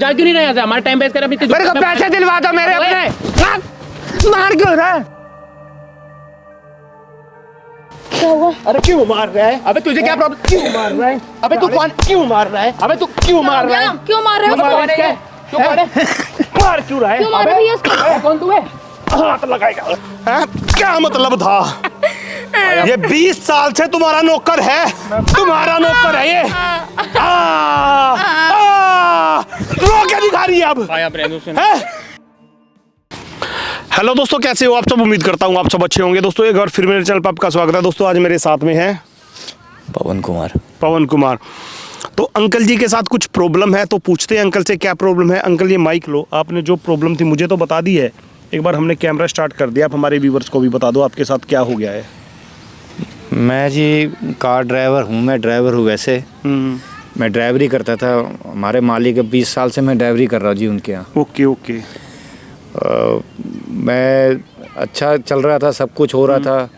जा क्यों नहीं रहा यहाँ से? हमारा टाइम वेस्ट कर। मेरे को पैसे दिलवा दो मेरे अपने। मार क्यों रहा है? क्या हुआ? अरे क्यों मार रहा है? अबे तुझे क्या प्रॉब्लम? क्यों मार रहा है? अबे तू कौन? क्यों मार रहा है? अबे तू क्यों मार रहा है? क्यों मार रहे हो? क्यों मार रहा है? मार क्यों रहा है? क्यों मार रही है उसको? कौन तू है? हाथ लगाएगा। हैं? क्या मतलब था? ये 20 साल से तुम्हारा नौकर है, तुम्हारा नौकर है ये। रो क्या दिखा रही है अब? हेलो दोस्तों, कैसे हो आप सब? उम्मीद करता हूँ आप सब अच्छे होंगे। दोस्तों एक बार फिर मेरे चैनल पर आपका स्वागत है। दोस्तों आज मेरे साथ में है पवन कुमार। तो अंकल जी के साथ कुछ प्रॉब्लम है, तो पूछते हैं अंकल से क्या प्रॉब्लम है। अंकल ये माइक लो, आपने जो प्रॉब्लम थी मुझे तो बता दी है, एक बार हमने कैमरा स्टार्ट कर दिया, आप हमारे व्यूवर्स को भी बता दो आपके साथ क्या हो गया है। मैं जी कार ड्राइवर हूँ, मैं ड्राइवर हूँ वैसे। मैं ड्राइवरी करता था, हमारे मालिक 20 साल से मैं ड्राइवरी कर रहा हूँ जी उनके यहाँ। ओके। मैं अच्छा चल रहा था, सब कुछ हो रहा था।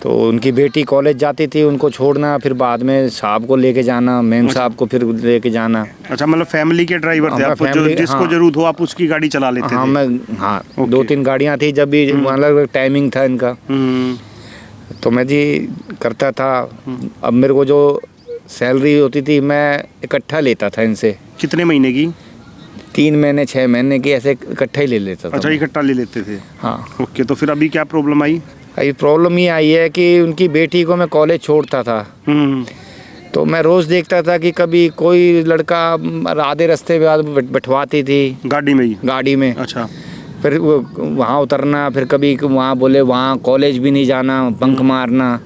तो उनकी बेटी कॉलेज जाती थी, उनको छोड़ना, फिर बाद में साहब को लेके जाना, मेम साहब को फिर लेके जाना। अच्छा, मतलब फैमिली के ड्राइवर थे आप, जिसको जरूरत हो आप उसकी गाड़ी चला लेते थे? हाँ, 2-3 गाड़ियाँ थी जब भी, अलग टाइमिंग था इनका। तो मैं जी करता था। अब मेरे को जो सैलरी होती थी मैं इकट्ठा लेता था इनसे। कितने महीने की? 3 महीने 6 महीने की ऐसे इकट्ठा ही ले लेता था। अच्छा, इकट्ठा ले लेते थे। हाँ। ओके, तो फिर अभी क्या प्रॉब्लम आई? अभी प्रॉब्लम ये आई है कि उनकी बेटी को मैं कॉलेज छोड़ता था, तो मैं रोज़ देखता था कि कभी कोई लड़का आधे रास्ते पे बैठवाती थी गाड़ी में। अच्छा। फिर वहाँ उतरना, फिर कभी वहाँ बोले वहाँ कॉलेज भी नहीं जाना, बंक मारना।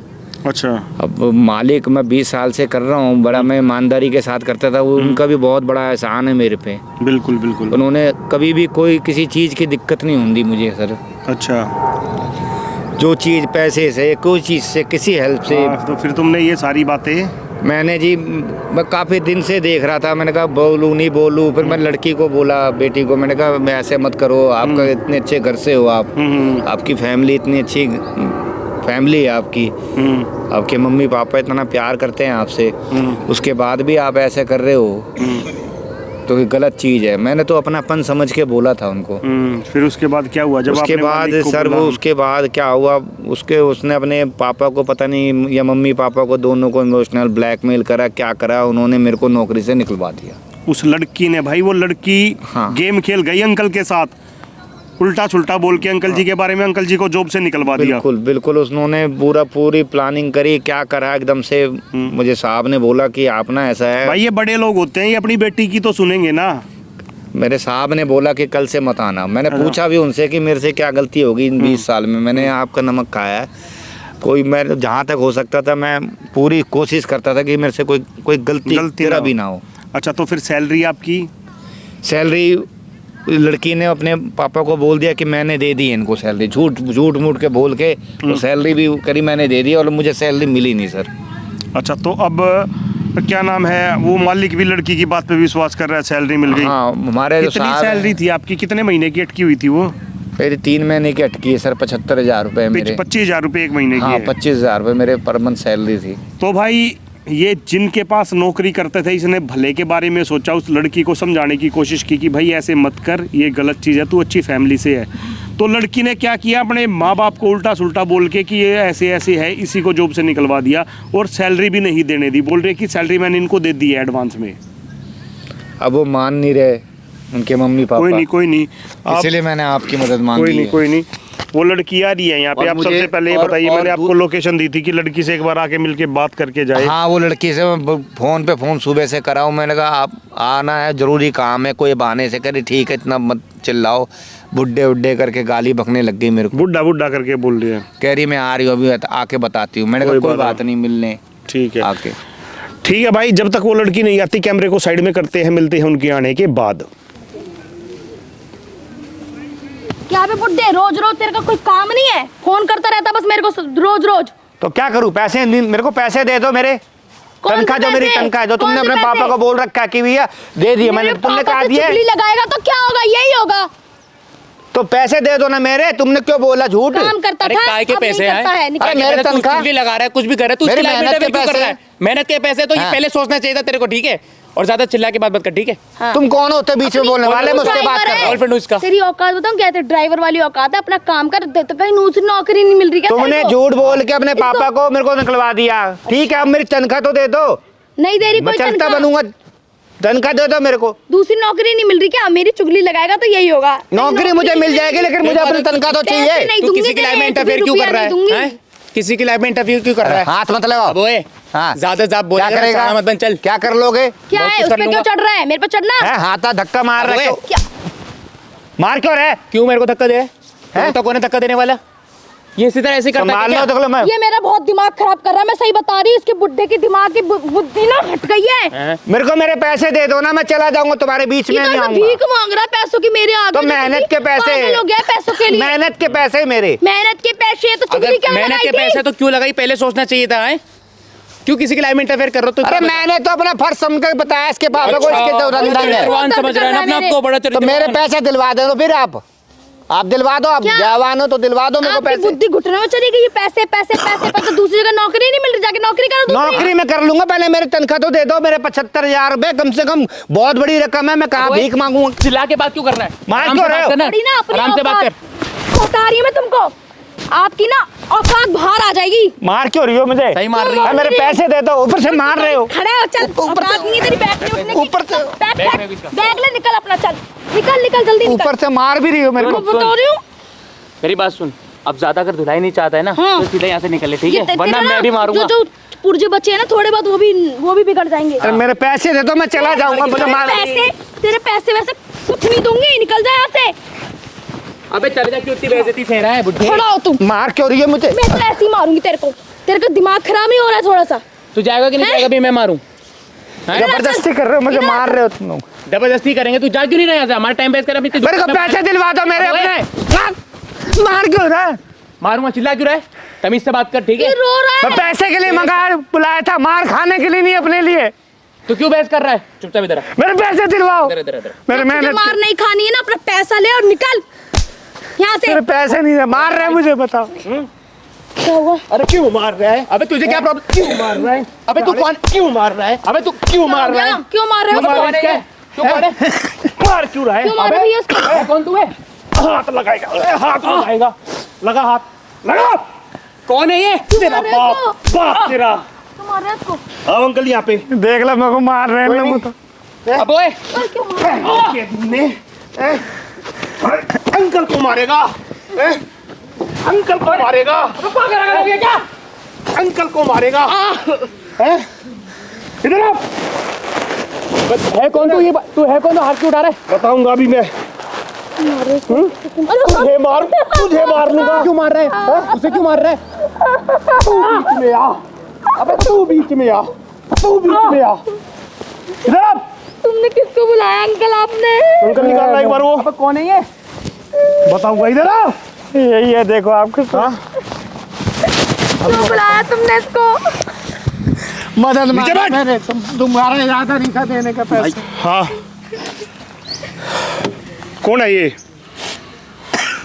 अच्छा। अब मालिक मैं 20 साल से कर रहा हूँ, बड़ा मैं ईमानदारी के साथ करता था। वो उनका भी बहुत बड़ा एहसान है मेरे पे। बिल्कुल। उन्होंने कभी भी कोई किसी चीज़ की दिक्कत नहीं होती मुझे सर। अच्छा। जो चीज़ पैसे से, कोई चीज़ से, किसी हेल्प से। तो फिर तुमने ये सारी बातें? मैंने जी मैं काफ़ी दिन से देख रहा था, मैंने कहा बोलूँ नहीं बोलूँ। फिर मैं लड़की को बोला, बेटी को, मैंने कहा मैं ऐसे मत करो, आपका इतने अच्छे घर से हो आप, आपकी फैमिली इतनी अच्छी फैमिली है आपकी, आपके मम्मी पापा इतना प्यार करते हैं आपसे, उसके बाद भी आप ऐसे कर रहे हो तो ये गलत चीज़ है। मैंने तो अपनापन समझ के बोला था उनको। फिर उसके बाद क्या हुआ? जब उसके बाद सर वो उसके बाद क्या हुआ, उसने अपने पापा को पता नहीं, या मम्मी पापा को, दोनों को इमोशनल ब्लैकमेल करा, क्या करा, उन्होंने मेरे को नौकरी से निकलवा दिया। उस लड़की ने? भाई वो लड़की हाँ। गेम खेल गई अंकल के साथ, उल्टा सुल्टा बोल के अंकल जी के बारे में, अंकल जी को जॉब से निकलवा दिया। बिल्कुल उन्होंने पूरी प्लानिंग करी, क्या करा एकदम से। मुझे साहब ने बोला कि आप ना ऐसा है। भाई ये बड़े लोग होते हैं, ये अपनी बेटी की तो सुनेंगे ना। मेरे साहब ने बोला कि कल से मत आना। मैंने पूछा भी उनसे कि मेरे से क्या गलती होगी इन 20 साल में, मैंने आपका नमक खाया है। मैं जहाँ तक हो सकता था मैं पूरी कोशिश करता था कि मेरे से कोई गलती तेरा भी ना हो। अच्छा, तो फिर सैलरी आपकी? सैलरी लड़की ने अपने पापा को बोल दिया कि मैंने दे दी इनको सैलरी, झूठ मूठ के बोल के वो सैलरी भी करी, मैंने दे दी, और मुझे सैलरी मिली नहीं सर। अच्छा, तो अब क्या नाम है, वो मालिक भी लड़की की बात पे विश्वास कर रहा है, सैलरी मिल गई? हाँ, हमारे कितनी सैलरी थी आपकी? कितने महीने की अटकी हुई थी वो? मेरी 3 महीने की अटकी है सर, 75,000 रुपये मेरे। 25,000 रुपये एक महीने की? हाँ, 25,000 रुपये मेरे पर मंथ सैलरी थी। तो भाई ये जिनके पास नौकरी करते थे, इसने भले के बारे में सोचा, उस लड़की को समझाने की कोशिश की कि भाई ऐसे मत कर, ये गलत चीज़ है, तू अच्छी फैमिली से है। तो लड़की ने क्या किया, अपने माँ बाप को उल्टा सुल्टा बोल के कि ये ऐसे है, इसी को जॉब से निकलवा दिया, और सैलरी भी नहीं देने दी। बोल रहे कि सैलरी मैंने इनको दे दी है एडवांस में। अब वो मान नहीं रहे उनके मम्मी पापा। कोई नहीं, इसलिए मैंने आपकी मदद मांगी है। कोई नहीं। वो लड़की आ रही है यहाँ पे, आप सबसे पहले ये बताइए, मैंने आपको लोकेशन दी थी कि लड़की से एक बार आके मिलके बात करके जाए। हाँ, वो लड़की से फ़ोन सुबह से कराऊँ, मैंने कहा आप आना है, ज़रूरी काम है, कोई बहाने से करे, ठीक है इतना मत चिल्लाओ, बुड्ढे करके गाली बकने लग गई मेरे को। बुड्ढा करके बोल रही है? कह रही मैं आ रही हूँ अभी आके बताती हूँ। मैंने कहा कोई बात नहीं, मिलने ठीक है आके। ठीक है भाई, जब तक वो लड़की नहीं आती कैमरे को साइड में करते हैं, मिलते हैं उनके आने के बाद। क्या बे बुड्ढे, रोज तेरे का कोई काम नहीं है? फोन करता रहता बस मेरे को रोज। तो क्या करूँ, पैसे मेरे को पैसे दे दो, मेरे तनख्वाह जो मेरी तनख्वाह जो तुमने अपने पापा को बोल रखा है कि भैया दे दिए, मैंने तुमने कहा दिया लगाएगा तो क्या होगा, यही होगा। तो पैसे दे दो ना मेरे, तुमने क्यों बोला झूठ? काम करता था, काय के पैसे हैं? अरे मेरे तनख्वाह लगा रहा है, कुछ भी कर रहा है, तू मेहनत के पैसे तो ये पहले सोचना चाहिए था तेरे को, ठीक है? और ज्यादा चिल्ला के बात मत कर, ठीक है? हाँ। तुम कौन होते बीच में बोलने वाले? मुझसे बात कर रहे हो। गर्लफ्रेंड हूँ इसका। तेरी औकात बताऊं क्या है? ड्राइवर वाली औकात है, अपना काम कर। तो कहीं दूसरी नौकरी नहीं मिल रही क्या? तुमने झूठ बोल के अपने पापा को मेरे को निकलवा दिया। ठीक है, अब मेरी तनख्वाह तो दे दो। नहीं दे रही मैं कोई चलता तनख्वाह। बनूंगा, तनख्वाह दे दो मेरे को। दूसरी नौकरी नहीं मिल रही क्या? मेरी चुगली लगाएगा तो यही होगा। नौकरी मुझे मिल जाएगी, लेकिन मुझे अपनी तनख्वाह तो पैसे चाहिए। नहीं तू दूंगी किसी की लाइफ में तेरे, इंटरफेयर क्यों कर रहा ₹1 है? किसी की लाइफ में इंटरफेयर क्यों कर रहा है? हाथ मत लगाओ। अब ओए, हाँ। ज्यादा क्या बोलेगा ना, करेगा? मत बन, चल। क्या कर लोगे? क्या बहुत है कुछ उस कर पे? क्यों लूंगा। चढ़ रहा है मेरे पे? चढ़ना है हाथा धक्का मार रहे हो। क्या? मार क्यों रहे? क्यों मेरे को धक्का दे रहा है? तो कौन है धक्का देने वाला? ये इसी तरह ऐसे करता है संभाल क्या? लो, देख लो मैं। ये मेरा बहुत दिमाग खराब कर रहा है, मैं सही बता रही हूँ। इसके बुड्ढे की दिमाग की बुद्धि ना हट गई है। हैं? मेरे को मेरे पैसे दे दो ना, मैं चला जाऊंगा, तुम्हारे बीच में ये नहीं तो आऊंगा। भीख मांग रहा है पैसों की मेरे आगे। तो मेहनत के पैसे, पागल हो गया है पैसों के लिए। मेहनत के पैसे मेरे। मेहनत के पैसे तो अगर चुगली क्या मेहनत लगाई के थी? पैसे तो क्यों लगाई? पहले सोचना चाहिए था। है क्यों किसी की लाइफ में इंटरफेयर कर रहे हो? तो अरे मैंने तो अपना फर्ज समझ कर बताया इसके पापा को, अच्छा, इसके तो रंगदार है। चरित्रवान समझ रहे हैं ना अपने आप को, बड़ा तो मेरे पैसे दिलवा दो फिर आप दिलवा दो। आप क्या? जवान हो तो दिलवा दो मेरे को आपकी पैसे। बुद्धि घुटने में चली गई। पैसे पैसे पैसे पैसे, दूसरी जगह नौकरी नहीं मिल रही, जाके नौकरी करो दूसरी। नौकरी में कर लूंगा, पहले मेरी तनख्वाह तो दे दो। मेरे 75,000 रुपए कम से कम बहुत बड़ी रकम है, मैं कहाँ भीख मांगूंगा? चिल्ला के बात क्यों कर रहा है? मार आराम क्यों से रहे बात हो? करना। बड़ी ना अपनी आराम से बात कर। बता रही हूँ मैं तुमको, आपकी ना औकात बाहर आ जाएगी। मार क्यों रही हो मुझे? सही मार रही है। अरे मेरे पैसे दे दो, ऊपर से मार रहे हो। खड़ा हो, चल। औकात नहीं है तेरी बैग में उठने की। ऊपर से- बैग ले, निकल अपना, चल निकल निकल जल्दी निकल। ऊपर से मार भी रही हो मेरे मैं को। बता रही हूँ। मेरी बात सुन, अब ज्यादा अगर धुलाई नहीं चाहता है ना, हाँ। तो सीधा यहाँ से निकल ले, ठीक ये है? वरना तेरा मैं भी ना, मारूंगा। जो पुर्जे बचे हैं ना थोड़े बहुत, वो भी बिगड़ जाएंगे। अरे मेरे पैसे दे दो, मैं चला जाऊंगा। मुझे मार तेरे पैसे वैसे कुछ नहीं दूंगी, निकल जा यहाँ से। अबे चल जा, क्यों इतनी बेइज्जती फैला रहा है बुड्ढे? खड़ा हो तुम। मार क्यों रही है मुझे? मैं तो ऐसे ही मारूंगी तेरे को। तेरे का दिमाग खराब नहीं हो रहा है थोड़ा सा? तू जाएगा कि नहीं हैं? जाएगा? भी मैं मारूं? जबरदस्ती कर रहे हो, मुझे मार रहे हो तुम लोग। जबरदस्ती करेंगे? तू जा क्यों नहीं रहा यहाँ से? हमारा टाइम वेस्ट कर अपनी। मेरे को पैसे दिलवा दो मेरे अपने। मार क्यों रहा है? मारूंगा, चिल्ला क्यों रहा है? तमीज से बात कर, ठीक ये है? रो रहा मैं है। पैसे के लिए मंगा बुलाया था, मार खाने के लिए नहीं, अपने लिए। तू क्यों बहस कर रहा है? चुपचाप इधर आ। मेरे पैसे दिलवाओ। इधर इधर इधर। मेरे तुझे मेहनत मार नहीं खानी है ना, अपना पैसा ले और निकल यहाँ से। मेरे पैसे नहीं है, मार रहे हैं मुझे, बताओ क्या हुआ? अरे क्यों मार रहा है? अबे तुझे क्या प्रॉब्लम? क्यों मार रहा है? अबे तू कौन? क्यों मार रहा है? अबे तू क्यों मार रहा है? क्यों मार रहे हो? तू कौन है? तू कौन है? मार क्यों रहा है? क्यों मार रही है उसको? अबे कौन तू है? हाथ लगाएगा, हाथ लगाएगा, लगा हाथ, लगा। कौन है ये? तेरा मार रहे हो बाप, बाप तेरा। क्यों मार रहे हो उसको? अब अंकल यहाँ पे देख लो, मेरे को मार रहे हैं लोग। अब ओए, क्यों मार रहे हो? अंकल को मारेगा, अंकल को मारेगा, पागल हो गया क्या? अंकल को मारेगा। इधर आप। है कौन तू? ये तू है कौन? तो हाथ क्यों उठा रहा है? बताऊंगा अभी मैं। तुझे मार लूंगा। क्यों मार रहा है? उसे क्यों मार रहा है? तू बीच में आ। अबे तू बीच में आ, तू बीच में आ। इधर आप। तुमने किसको बुलाया अंकल? आपने अंकल निकालना एक बार वो। अब कौन है ये? बताऊंगा, इधर आ। यही है, देखो आपके हाँ? क्यों बुलाया तुमने इसको? मदद नीचे बैठ। मार। तुम्हारा इरादा नहीं था देने का पैसे। हाँ, कौन है ये?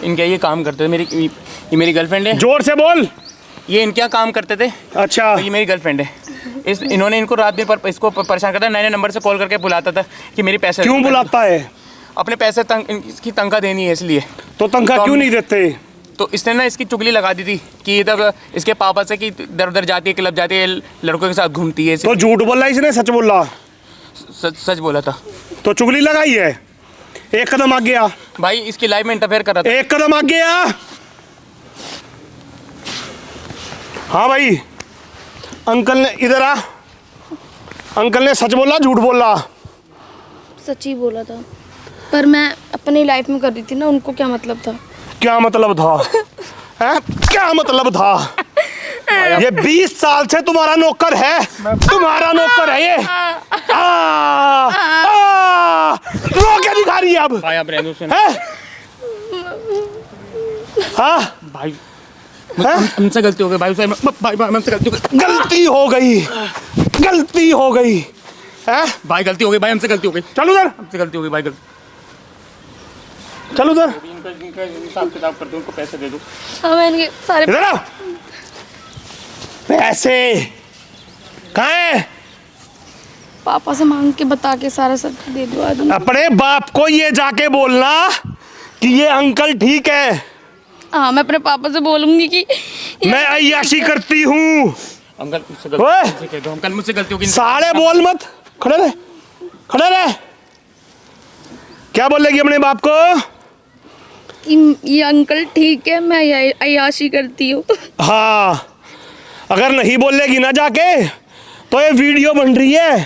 इनके ये काम करते थे। ये मेरी गर्लफ्रेंड है। जोर से बोल। ये इनके यहाँ काम करते थे। अच्छा, ये मेरी गर्लफ्रेंड है। इन्होंने इनको रात दिन इसको परेशान करता, नए नए नंबर से कॉल करके बुलाता था कि मेरी पैसे क्यों बुलाता है? अपने पैसे इसकी तनख्वाह देनी है इसलिए। तो तनख्वाह तो क्यों हम- नहीं देते? तो इसने ना इसकी चुगली लगा दी थी कि इधर इसके पापा से कि इधर उधर जाती है, क्लब जाती है, लड़कों के साथ घूमती है। तो झूठ बोला इसने, सच बोला? सच बोला था तो चुगली लगाई है। एक कदम आगे आ, भाई। इसकी लाइफ में इंटरफेयर कर रहा था। एक कदम आगे आ। हाँ भाई, अंकल ने, इधर आ। अंकल ने सच बोला झूठ बोला? सच ही बोला था, पर मैं अपनी लाइफ में कर रही थी ना, उनको क्या मतलब था? क्या मतलब था? हैं? क्या मतलब था? ये 20 साल से तुम्हारा नौकर है, तुम्हारा नौकर है ये। रो क्या दिखा रही है अब? भाई आप रहने दो। हैं? हाँ भाई हमसे गलती हो गई भाई। भाई हमसे गलती हो गई। गलती हो गई, गलती हो गई है। भाई गलती हो गई भाई, हमसे गलती हो गई। चल उधर, हमसे गलती हो गई भाई। गलती चल उधर, इनका हिसाब किताब कर दो, उनको पैसे दे दो। हाँ, मैं इनके सारे इधर आओ। पैसे कहाँ है? पापा से मांग के बता के सारा सब दे दो दूंगी। अपने बाप को ये जाके बोलना कि ये अंकल ठीक है, हाँ मैं अपने पापा से बोलूंगी कि मैं अय्याशी करती हूँ। अंकल मुझसे ओए! गलती कह दो, अंकल मुझसे गलती होगी। सारे बोल मत, खड़े रहे, खड़े रहे। क्या बोलेगी अपने बाप को? ये अंकल ठीक है, मैं अय्याशी करती हूँ। हाँ, अगर नहीं बोलेगी ना जाके तो ये वीडियो बन रही है,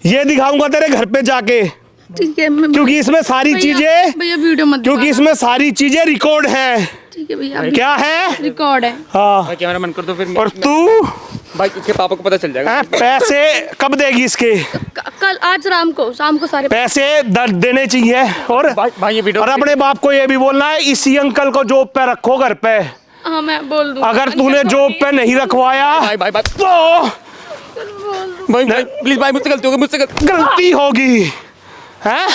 ये दिखाऊंगा तेरे घर पे जाके, ठीक है मैं, क्योंकि इसमें सारी चीजें, भैया वीडियो मत क्योंकि दिखाना। इसमें सारी चीजें रिकॉर्ड है। ठीक है भैया, क्या है? रिकॉर्ड है। हाँ, भाई कैमरा बंद कर दो फिर। और तू भाई इसके पापा को पता चल जाएगा। पैसे कब देगी इसके? कल आज शाम को सारे पैसे देने चाहिए। और भाई ये वीडियो और अपने बाप को ये भी बोलना है इसी अंकल को जॉब पे रखो घर पे। हाँ मैं बोल दूँ। अगर तूने जॉब पे नहीं रखवाया भाई भाई भाई तो भाई भाई प्लीज भाई मुझसे गलती होगी, मुझसे गलती होगी, हैं?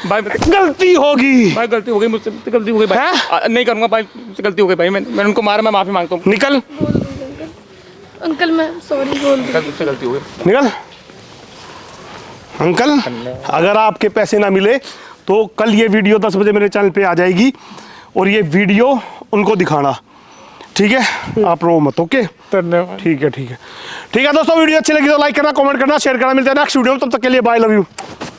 भाई गलती होगी। भाई गलती हो गई, मुझसे गलती हो गई भाई। हैं? नहीं करूंगा भाई, मुझसे गलती हो गई भाई। मैंने उनको मारा, मैं माफी मांगता हूँ। निकल, अंकल मैं सॉरी बोल दूँ। अंकल मुझसे गलती हो गई। निकल। अंकल अगर आपके पैसे ना मिले तो कल ये वीडियो 10 बजे मेरे चैनल पे आ जाएगी और ये वीडियो उनको दिखाना, ठीक है? आप रो मत, ओके? धन्यवाद। ठीक है, ठीक है, ठीक है दोस्तों। वीडियो अच्छी लगी तो लाइक करना, कमेंट करना, शेयर करना। मिलते हैं नेक्स्ट वीडियो में, तब तक के लिए बाय, लव यू।